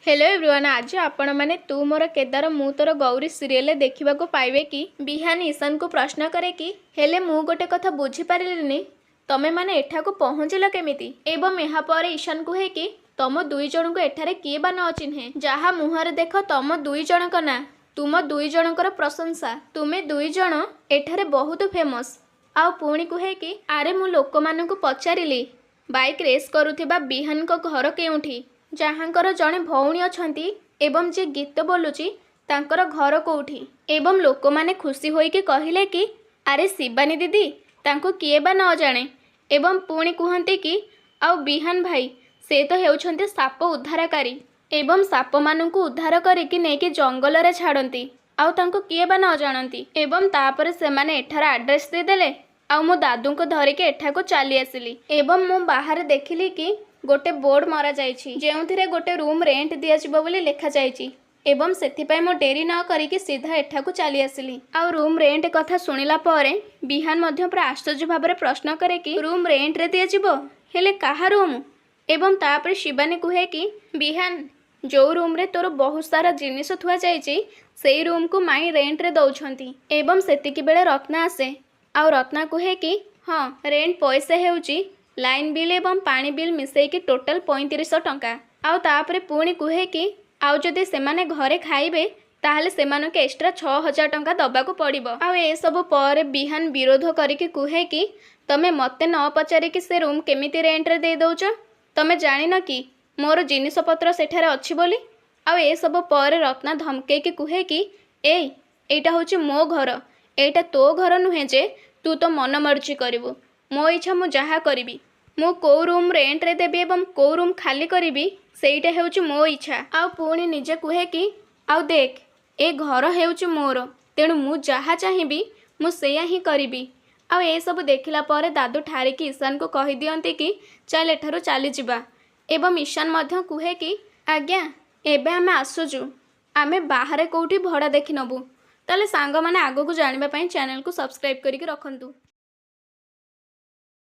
Hello everyone, आज आपण मैंने तू मोर केदार मु तोर गौरी सीरियल देखा पाइबे कि बिहान ईशान को प्रश्न करे कि हेले मु गोटे कथा बुझी पारिलिनी तमे माने एठा को पहुँचल केमिति एवं यहाँ पर ईशान कहे कि तम दुई जन को एठारे किए बा न चिन्हे जहाँ मुहर देख तम दुई जन ना तुम दुई जनकर प्रशंसा तुमे दुई जन एठारे बहुत फेमस। आउ पुणी कहे कि आरे मु लोक मानकु पचारिली बाइक रेस करुथिबा बिहान को घर केउठी जहाँकर जड़े भौणी अछंती एवं जे गीत बोलुची तांकर घर कोउठी एवं लोक माने खुशी होइके कहिले कि आरे शिवानी दीदी तांको किए बा न जाने एवं पुणी कहते कि आउ बिहान भाई से तो हेउछंते साप उद्धारकारी एवं साप मानकु उद्धार करिकि नेकी जंगल रे छाड़ती आउ तांको किए बा न जानती एवं तापर से माने एठार एड्रेस दे देले आउ मो दादू को धरिके एठाको चली आसिली एवं मु बाहर देखिली कि गोटे बोर्ड मरा जाइछि जेउथिरे गोटे रूम रेंट दियाजिबो बोली लेखा जाइछि एवं सेथिपाई मो डेरी न करिकि सीधा एठाको चली आसिली। आउ रूम रेंट कथा सुनिला परे बिहान मध्य पूरा आश्चर्य भाबरे प्रश्न करे कि रूम रेंट रे दियाजिबो हेले काहा रूम एवं तापर शिवानी कहे कि बिहान जो रूम रे तोर बहुत सारा जिनिस थुआ जाइछि सेई रूम को माई रेंट रे दउछंती एवं सेतिकी बेले रत्ना आसे आउ रत्ना कहे कि हाँ रेंट पैसा हेउची लाइन बिल एवं पानी बिल मिसेकी टोटल 3500 टंका आउ तापरे पुणी कहे कि आउ जदि सेमाने घरे खाइबे ताहले सेमानके एक्स्ट्रा 6000 टंका दबाकू पड़िबो। आउ ए सब पर बिहान विरोध करिकि कहे कि तमे मते न पचारिकि से रूम केमिति रेंट रे दे दउछ तमे जानिन कि मोर जिनिस पत्र सेठारे अछि बोली। आउ ए सब पर रत्ना धमके कि कहे कि एटा होची मो घर एटा तो घर नुहे जे तू तो मन मर्जी करिवु मो इच्छा मु जहा करिबी मु को रूम रेंट रे देबी एवं को रूम खाली करिबी सेईटा हेउची मो इच्छा। आउ पुणी निजे कहे कि आउ देख ए घर हेउची मोर तेणु मु जहा चाहिबी मु सेया ही करिबी। आउ ए सब देखिला परे दादू ठारिकी ईशान को कहि दियंती कि चल एठारो चली जिबा एवं ईशान मध्य कहे कि आज्ञा एबे आमे आसुजु आमे बाहरे कोठी भड़ा देखि नबु ताले सांग माने आगो को जानिबा पई चैनल को सब्सक्राइब करिकि रखंतु।